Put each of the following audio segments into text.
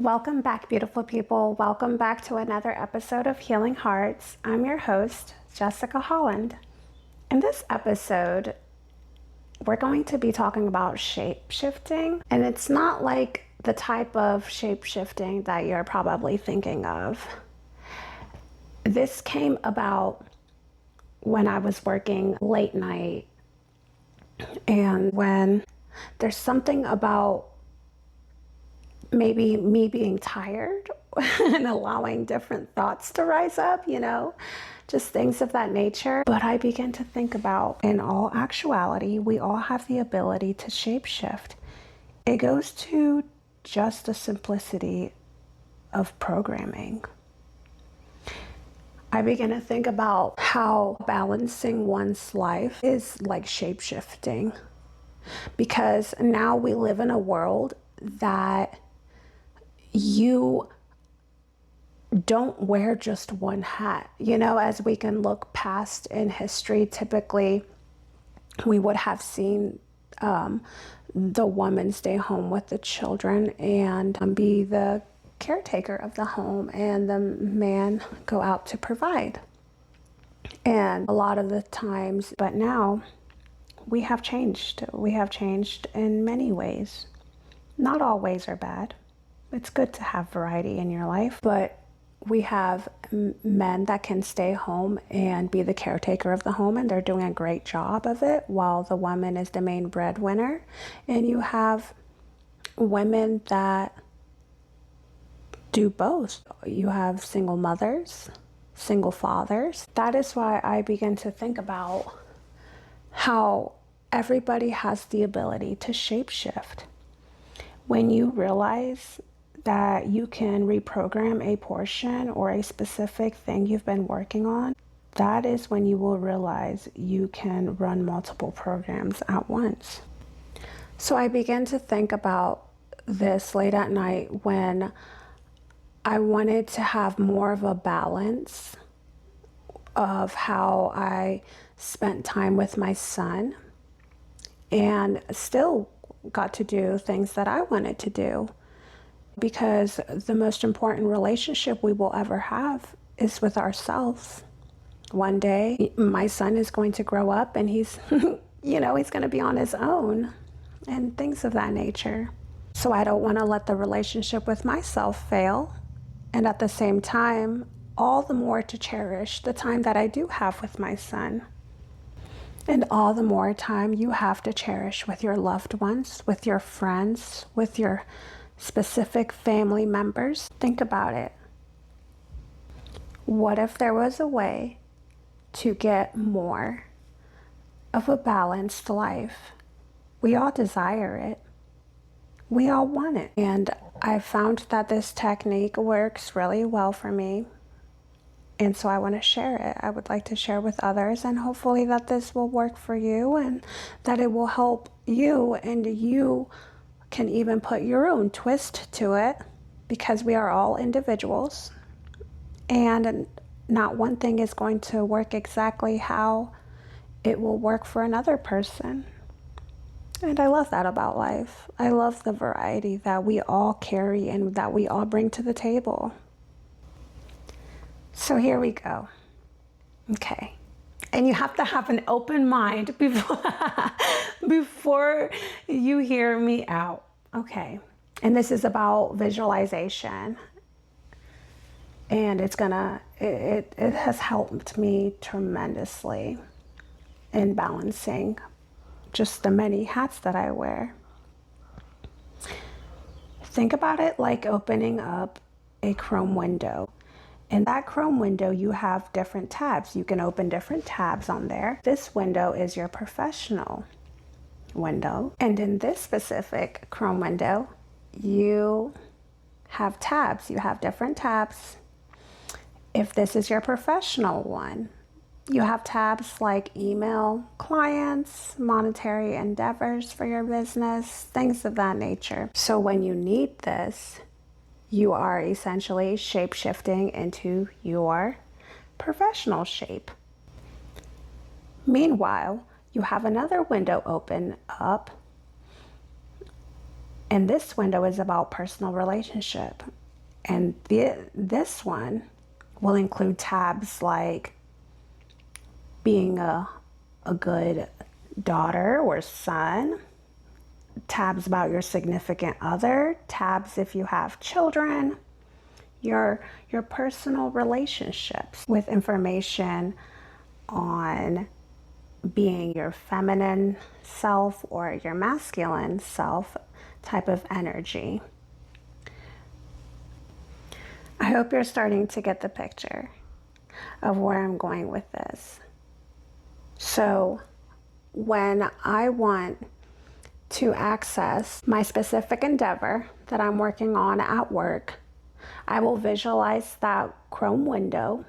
Welcome back, beautiful people. Welcome back to another episode of Healing Hearts. I'm your host, Jessica Holland. In this episode, we're going to be talking about shape shifting, and it's not like the type of shape shifting that you're probably thinking of. This came about when I was working late night, and when there's something about maybe me being tired and allowing different thoughts to rise up, just things of that nature. But I began to think about, in all actuality, we all have the ability to shapeshift. It goes to just the simplicity of programming. I began to think about how balancing one's life is like shapeshifting, because now we live in a world that you don't wear just one hat. As we can look past in history, typically we would have seen the woman stay home with the children and be the caretaker of the home, and the man go out to provide. And a lot of the times, but now we have changed. We have changed in many ways. Not all ways are bad. It's good to have variety in your life, but we have men that can stay home and be the caretaker of the home, and they're doing a great job of it, while the woman is the main breadwinner. And you have women that do both. You have single mothers, single fathers. That is why I begin to think about how everybody has the ability to shapeshift. When you realize that you can reprogram a portion or a specific thing you've been working on, that is when you will realize you can run multiple programs at once. So I began to think about this late at night when I wanted to have more of a balance of how I spent time with my son, and still got to do things that I wanted to do. Because the most important relationship we will ever have is with ourselves. One day, my son is going to grow up and he's, he's going to be on his own and things of that nature. So I don't want to let the relationship with myself fail. And at the same time, all the more to cherish the time that I do have with my son. And all the more time you have to cherish with your loved ones, with your friends, with your specific family members. Think about it. What if there was a way to get more of a balanced life? We all desire it. We all want it. And I found that this technique works really well for me. And so I want to share it. I would like to share with others, and hopefully that this will work for you and that it will help you, and you can even put your own twist to it, because we are all individuals and not one thing is going to work exactly how it will work for another person. And I love that about life. I love the variety that we all carry and that we all bring to the table. So here we go. Okay. And you have to have an open mind before you hear me out. Okay. And this is about visualization. And it has helped me tremendously in balancing just the many hats that I wear. Think about it like opening up a Chrome window. In that Chrome window, you have different tabs. You can open different tabs on there. This window is your professional window. And in this specific Chrome window, you have tabs. You have different tabs. If this is your professional one, you have tabs like email, clients, monetary endeavors for your business, things of that nature. So when you need this, you are essentially shape-shifting into your professional shape. Meanwhile, you have another window open up And this window is about personal relationship. And this one will include tabs like being a good daughter or son, tabs about your significant other, tabs if you have children, your personal relationships, with information on being your feminine self or your masculine self type of energy. I hope you're starting to get the picture of where I'm going with this. So when I want to access my specific endeavor that I'm working on at work, I will visualize that Chrome window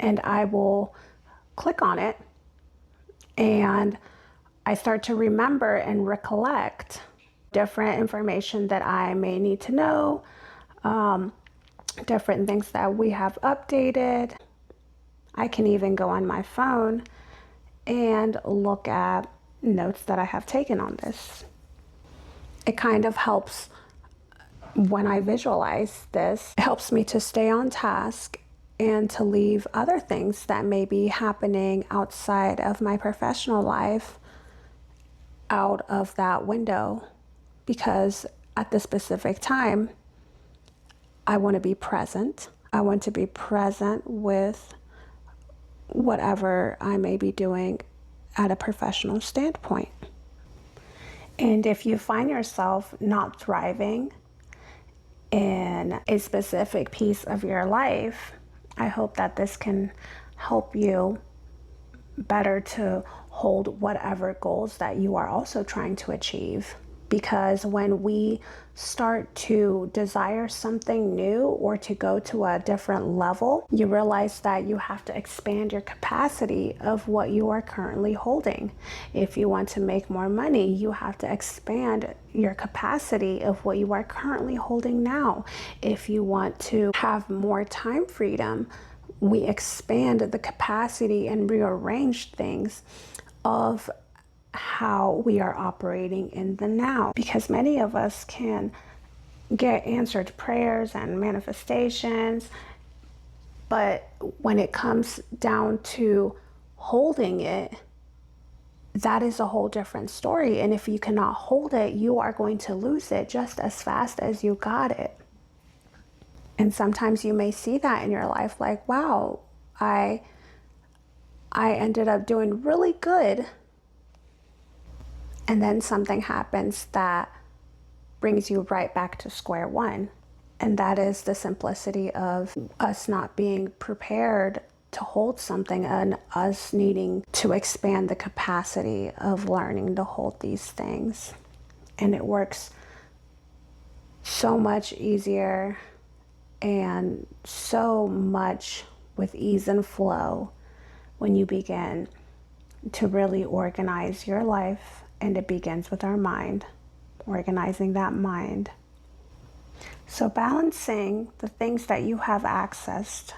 and I will click on it, and I start to remember and recollect different information that I may need to know, different things that we have updated. I can even go on my phone and look at notes that I have taken on this. It kind of helps when I visualize this. It helps me to stay on task and to leave other things that may be happening outside of my professional life out of that window, because at the specific time, I want to be present. I want to be present with whatever I may be doing at a professional standpoint. And if you find yourself not thriving in a specific piece of your life, I hope that this can help you better to hold whatever goals that you are also trying to achieve. Because when we start to desire something new or to go to a different level, you realize that you have to expand your capacity of what you are currently holding. If you want to make more money, you have to expand your capacity of what you are currently holding now. If you want to have more time freedom, we expand the capacity and rearrange things of how we are operating in the now, because many of us can get answered prayers and manifestations, but when it comes down to holding it, that is a whole different story. And if you cannot hold it, you are going to lose it just as fast as you got it. And sometimes you may see that in your life, like, wow, I ended up doing really good, and then something happens that brings you right back to square one. And that is the simplicity of us not being prepared to hold something and us needing to expand the capacity of learning to hold these things. And it works so much easier and so much with ease and flow when you begin to really organize your life. And it begins with our mind, organizing that mind. So balancing the things that you have accessed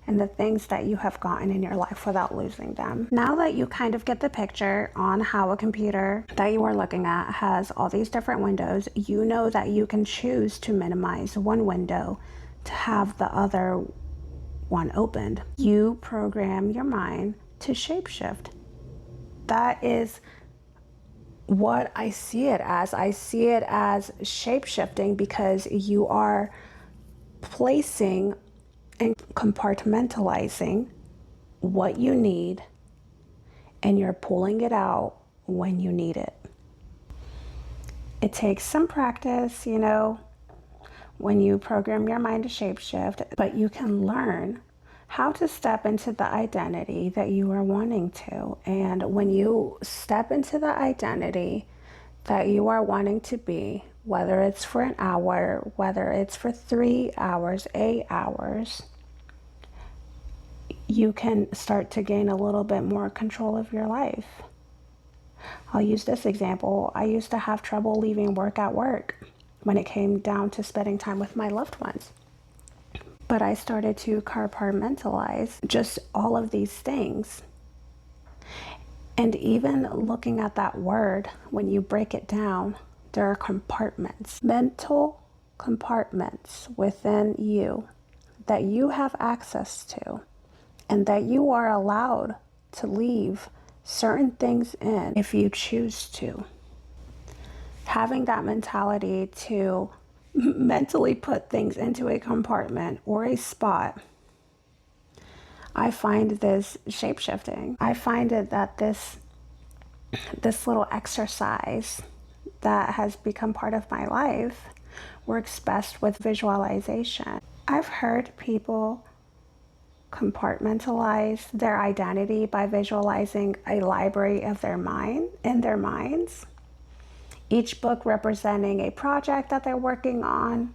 and the things that you have gotten in your life without losing them. Now that you kind of get the picture on how a computer that you are looking at has all these different windows, you know that you can choose to minimize one window to have the other one opened. You program your mind to shapeshift. That is what I see it as. I see it as shape-shifting, because you are placing and compartmentalizing what you need, and you're pulling it out when you need it. It takes some practice, when you program your mind to shapeshift, but you can learn how to step into the identity that you are wanting to. And when you step into the identity that you are wanting to be, whether it's for an hour, whether it's for 3 hours, 8 hours, you can start to gain a little bit more control of your life. I'll use this example. I used to have trouble leaving work at work when it came down to spending time with my loved ones. But I started to compartmentalize just all of these things. And even looking at that word, when you break it down There are compartments, mental compartments within you that you have access to, and that you are allowed to leave certain things in if you choose to. Having that mentality to mentally put things into a compartment or a spot, I find this shape-shifting. I find it that this little exercise that has become part of my life works best with visualization. I've heard people compartmentalize their identity by visualizing a library of their mind in their minds, each book representing a project that they're working on,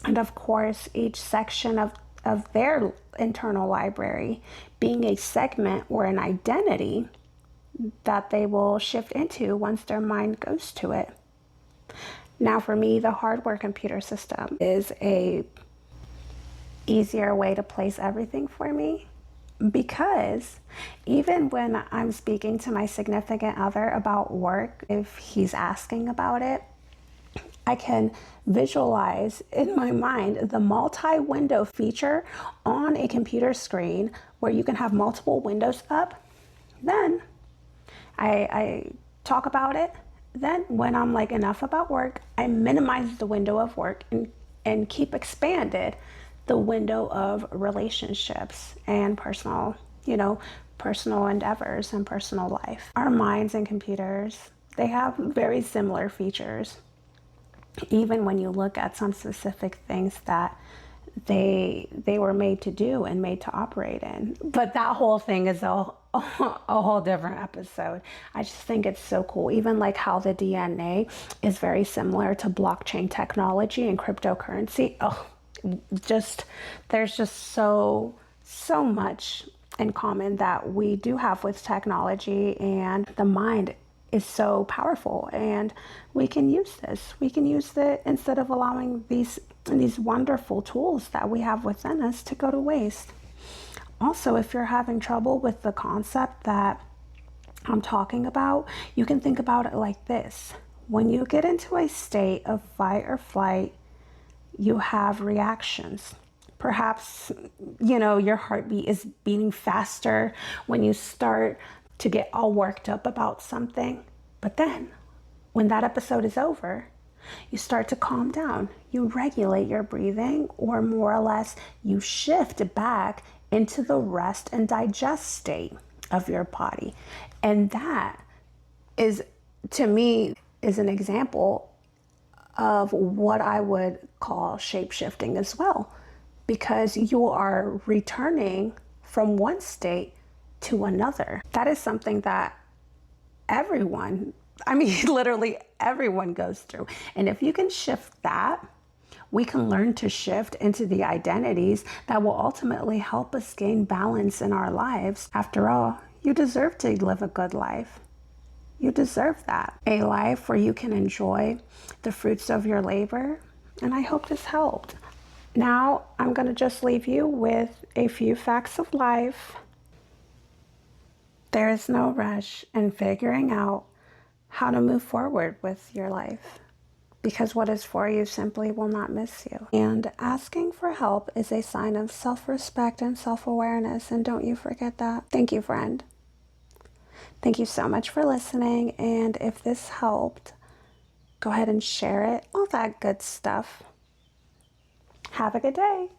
and of course each section of their internal library being a segment or an identity that they will shift into once their mind goes to it. Now for me, the hardware computer system is a easier way to place everything for me, because even when I'm speaking to my significant other about work, if he's asking about it, I can visualize in my mind the multi-window feature on a computer screen where you can have multiple windows up. Then I talk about it. Then when I'm like, enough about work, I minimize the window of work and keep expanded the window of relationships and personal endeavors and personal life. Our minds and computers, they have very similar features, even when you look at some specific things that they were made to do and made to operate in. But that whole thing is a whole different episode. I just think it's so cool. Even like how the DNA is very similar to blockchain technology and cryptocurrency. There's just so much in common that we do have with technology, and the mind is so powerful, and we can use this. We can use it instead of allowing these wonderful tools that we have within us to go to waste. Also, if you're having trouble with the concept that I'm talking about, you can think about it like this. When you get into a state of fight or flight, you have reactions. Perhaps, your heartbeat is beating faster when you start to get all worked up about something. But then, when that episode is over, you start to calm down. You regulate your breathing, or more or less, you shift back into the rest and digest state of your body. And that is, to me, is an example of what I would call shape-shifting as well, because you are returning from one state to another. That is something that literally everyone goes through. And if you can shift that, we can learn to shift into the identities that will ultimately help us gain balance in our lives. After all, you deserve to live a good life. You deserve that. A life where you can enjoy the fruits of your labor. And I hope this helped. Now, I'm going to just leave you with a few facts of life. There is no rush in figuring out how to move forward with your life, because what is for you simply will not miss you. And asking for help is a sign of self-respect and self-awareness, and don't you forget that. Thank you, friend. Thank you so much for listening, and if this helped, go ahead and share it, all that good stuff. Have a good day.